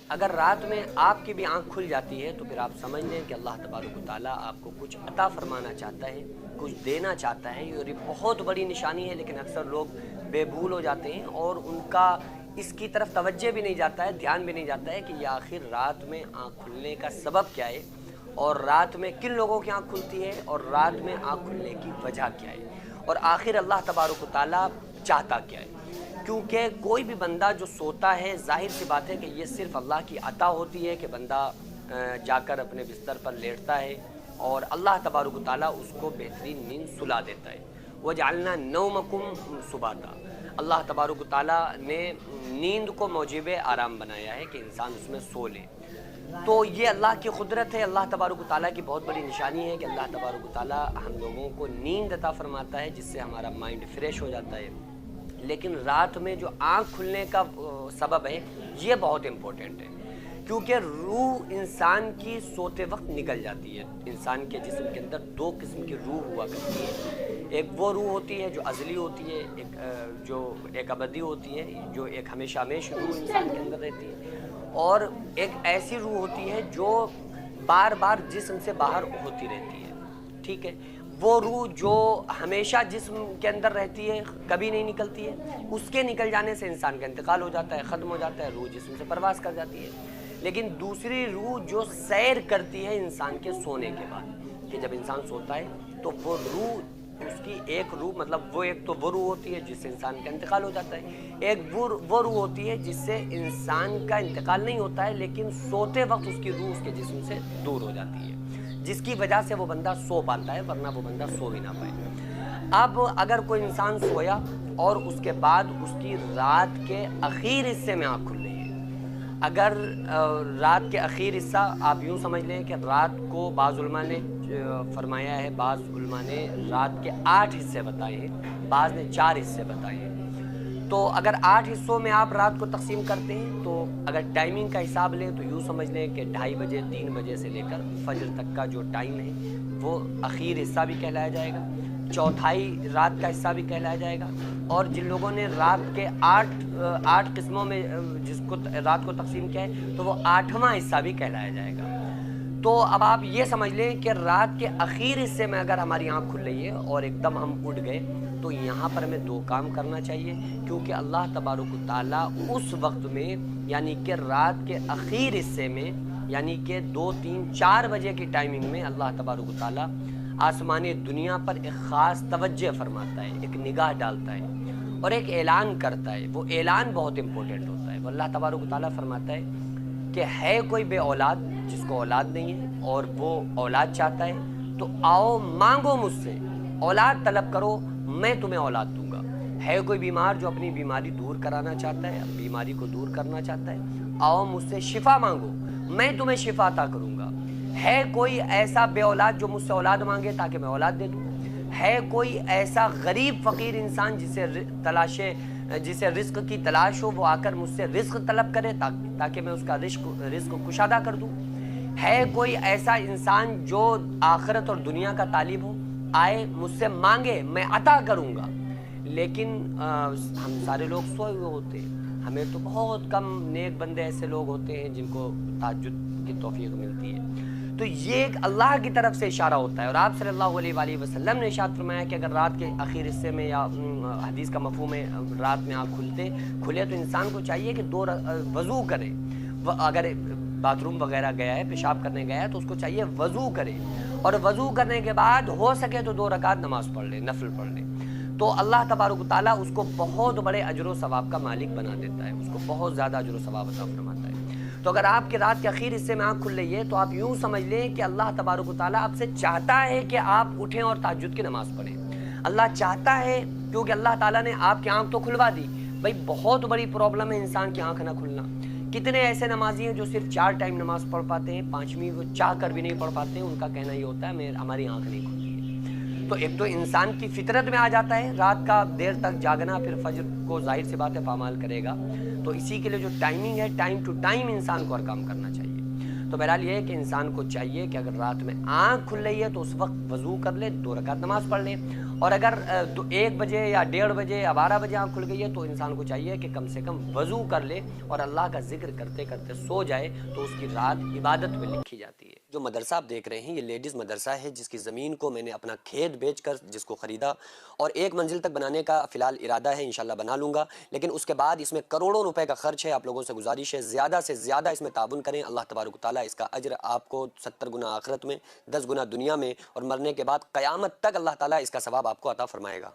اگر رات میں آپ کی بھی آنکھ کھل جاتی ہے تو پھر آپ سمجھ لیں کہ اللہ تبارک و تعالیٰ آپ کو کچھ عطا فرمانا چاہتا ہے، کچھ دینا چاہتا ہے، اور یہ بہت بڑی نشانی ہے۔ لیکن اکثر لوگ بے بھول ہو جاتے ہیں اور ان کا اس کی طرف توجہ بھی نہیں جاتا ہے، دھیان بھی نہیں جاتا ہے کہ یہ آخر رات میں آنکھ کھلنے کا سبب کیا ہے، اور رات میں کن لوگوں کی آنکھ کھلتی ہے، اور رات میں آنکھ کھلنے کی وجہ کیا ہے، اور آخر اللہ تبارک و تعالیٰ چاہتا کیا ہے۔ کیونکہ کوئی بھی بندہ جو سوتا ہے، ظاہر سی بات ہے کہ یہ صرف اللہ کی عطا ہوتی ہے کہ بندہ جا کر اپنے بستر پر لیٹتا ہے اور اللہ تبارک و تعالیٰ اس کو بہترین نیند سلا دیتا ہے۔ وَجَعَلْنَا نَوْمَكُمْ سُبَاتًا، اللہ تبارک و تعالیٰ نے نیند کو موجب آرام بنایا ہے کہ انسان اس میں سو لے۔ تو یہ اللہ کی قدرت ہے، اللہ تبارک و تعالیٰ کی بہت بڑی نشانی ہے کہ اللہ تبارک و تعالیٰ ہم لوگوں کو نیند عطا فرماتا ہے، جس سے ہمارا مائنڈ فریش ہو جاتا ہے۔ لیکن رات میں جو آنکھ کھلنے کا سبب ہے یہ بہت امپورٹنٹ ہے، کیونکہ روح انسان کی سوتے وقت نکل جاتی ہے۔ انسان کے جسم کے اندر دو قسم کی روح ہوا کرتی ہے، ایک وہ روح ہوتی ہے جو ازلی ہوتی ہے، ایک ابدی ہوتی ہے، جو ایک ہمیشہ ہمیشہ روح انسان کے اندر رہتی ہے، اور ایک ایسی روح ہوتی ہے جو بار بار جسم سے باہر ہوتی رہتی ہے۔ ٹھیک ہے، وہ روح جو ہمیشہ جسم کے اندر رہتی ہے، کبھی نہیں نکلتی ہے، اس کے نکل جانے سے انسان کا انتقال ہو جاتا ہے، ختم ہو جاتا ہے، روح جسم سے پرواز کر جاتی ہے۔ لیکن دوسری روح جو سیر کرتی ہے انسان کے سونے کے بعد، کہ جب انسان سوتا ہے تو وہ روح، اس کی ایک روح مطلب وہ ایک تو وہ روح ہوتی ہے جس سے انسان کا انتقال ہو جاتا ہے، ایک وہ روح ہوتی ہے جس سے انسان کا انتقال نہیں ہوتا ہے لیکن سوتے وقت اس کی روح اس کے جسم سے دور ہو جاتی ہے، جس کی وجہ سے وہ بندہ سو پاتا ہے، ورنہ وہ بندہ سو بھی نہ پائے۔ اب اگر کوئی انسان سویا اور اس کے بعد اس کی رات کے اخیر حصے میں آنکھ کھل رہی ہے، اگر رات کے اخیر حصہ آپ یوں سمجھ لیں کہ رات کو بعض علماء نے فرمایا ہے، بعض علماء نے رات کے 8 حصے بتائے ہیں، بعض نے 4 حصے بتائے ہیں۔ تو اگر 8 حصوں میں آپ رات کو تقسیم کرتے ہیں تو اگر ٹائمنگ کا حساب لیں تو یوں سمجھ لیں کہ 2:30 بجے 3 بجے سے لے کر فجر تک کا جو ٹائم ہے وہ اخیر حصہ بھی کہلایا جائے گا، چوتھائی رات کا حصہ بھی کہلایا جائے گا، اور جن لوگوں نے رات کے 8 قسموں میں جس کو رات کو تقسیم کیا ہے تو وہ 8واں حصہ بھی کہلایا جائے گا۔ تو اب آپ یہ سمجھ لیں کہ رات کے اخیر حصے میں اگر ہماری آنکھ کھل رہی ہے اور ایک دم ہم اٹھ گئے تو یہاں پر ہمیں 2 کام کرنا چاہیے، کیونکہ اللہ تبارک و تعالیٰ اس وقت میں یعنی کہ رات کے اخیر حصے میں یعنی کہ 2 3 4 بجے کی ٹائمنگ میں اللہ تبارک و تعالیٰ آسمانی دنیا پر ایک خاص توجہ فرماتا ہے، ایک نگاہ ڈالتا ہے اور ایک اعلان کرتا ہے۔ وہ اعلان بہت امپورٹنٹ ہوتا ہے۔ وہ اللہ تبارک و تعالیٰ فرماتا ہے کہ ہے کوئی بے اولاد جس کو اولاد نہیں ہے اور وہ اولاد چاہتا ہے تو آؤ مانگو مجھ سے، اولاد طلب کرو، میں تمہیں اولاد دوں گا۔ ہے کوئی بیمار جو اپنی بیماری دور کرانا چاہتا ہے، بیماری کو دور کرنا چاہتا ہے، آؤ مجھ سے شفا مانگو، میں تمہیں شفا عطا کروں گا۔ ہے کوئی ایسا بے اولاد جو مجھ سے اولاد مانگے تاکہ میں اولاد دے دوں۔ ہے کوئی ایسا غریب فقیر انسان جسے رزق کی تلاش ہو، وہ آ کر مجھ سے رزق طلب کرے تاکہ میں اس کا رزق کشادہ کر دوں۔ ہے کوئی ایسا انسان جو آخرت اور دنیا کا طالب ہو، آئے مجھ سے مانگے، میں عطا کروں گا۔ لیکن ہم سارے لوگ سوئے ہوئے ہوتے ہیں، ہمیں تو بہت کم نیک بندے ایسے لوگ ہوتے ہیں جن کو تہجد کی توفیق ملتی ہے۔ تو یہ ایک اللہ کی طرف سے اشارہ ہوتا ہے، اور آپ صلی اللہ علیہ وآلہ وسلم نے ارشاد فرمایا کہ اگر رات کے آخر حصے میں یا حدیث کا مفہوم ہے رات میں آنکھ کھلے تو انسان کو چاہیے کہ 2 وضو کرے۔ اگر باتھ روم وغیرہ گیا ہے، پیشاب کرنے گیا ہے تو اس کو چاہیے وضو کرے، اور وضو کرنے کے بعد ہو سکے تو 2 رکعت نماز پڑھ لے، نفل پڑھ لے، تو اللہ تبارک و تعالیٰ اس کو بہت بڑے اجر و ثواب کا مالک بنا دیتا ہے، اس کو بہت زیادہ اجر و ثواب عطا فرماتا ہے۔ تو اگر آپ کے رات کے اخیر حصے میں آنکھ کھل رہی ہے تو آپ یوں سمجھ لیں کہ اللہ تبارک و تعالیٰ آپ سے چاہتا ہے کہ آپ اٹھیں اور تہجد کی نماز پڑھیں۔ اللہ چاہتا ہے، کیونکہ اللہ تعالیٰ نے آپ کی آنکھ تو کھلوا دی۔ بھائی بہت بڑی پرابلم ہے انسان کی آنکھ نہ کھلنا۔ کتنے ایسے نمازی ہیں جو صرف 4 ٹائم نماز پڑھ پاتے ہیں، 5ویں وہ چاہ کر بھی نہیں پڑھ پاتے ہیں، ان کا کہنا یہ ہوتا ہے ہماری آنکھ نہیں کھلی ہے۔ تو ایک تو انسان کی فطرت میں آ جاتا ہے رات کا دیر تک جاگنا، پھر فجر کو ظاہر سی بات ہے پامال کرے گا، تو اسی کے لیے جو ٹائمنگ ہے، ٹائم ٹو ٹائم انسان کو ہر کام کرنا چاہیے۔ تو بہرحال یہ ہے کہ انسان کو چاہیے کہ اگر رات میں آنکھ کھل رہی ہے تو اس وقت وضو کر لے، 2 رکعت نماز پڑھ لے، اور اگر 1 بجے یا 1:30 یا 12 بجے آنکھ کھل گئی ہے تو انسان کو چاہیے کہ کم سے کم وضو کر لے اور اللہ کا ذکر کرتے کرتے سو جائے، تو اس کی رات عبادت میں لکھی جاتی ہے۔ جو مدرسہ آپ دیکھ رہے ہیں یہ لیڈیز مدرسہ ہے، جس کی زمین کو میں نے اپنا کھیت بیچ کر جس کو خریدا، اور 1 منزل تک بنانے کا فی الحال ارادہ ہے، انشاءاللہ بنا لوں گا، لیکن اس کے بعد اس میں کروڑوں روپے کا خرچ ہے۔ آپ لوگوں سے گزارش ہے زیادہ سے زیادہ اس میں تعاون کریں، اللہ تبارک و تعالیٰ اس کا اجر آپ کو 70 گنا آخرت میں، 10 گنا دنیا میں، اور مرنے کے بعد قیامت تک اللہ تعالیٰ اس کا ثواب آپ کو عطا فرمائے گا۔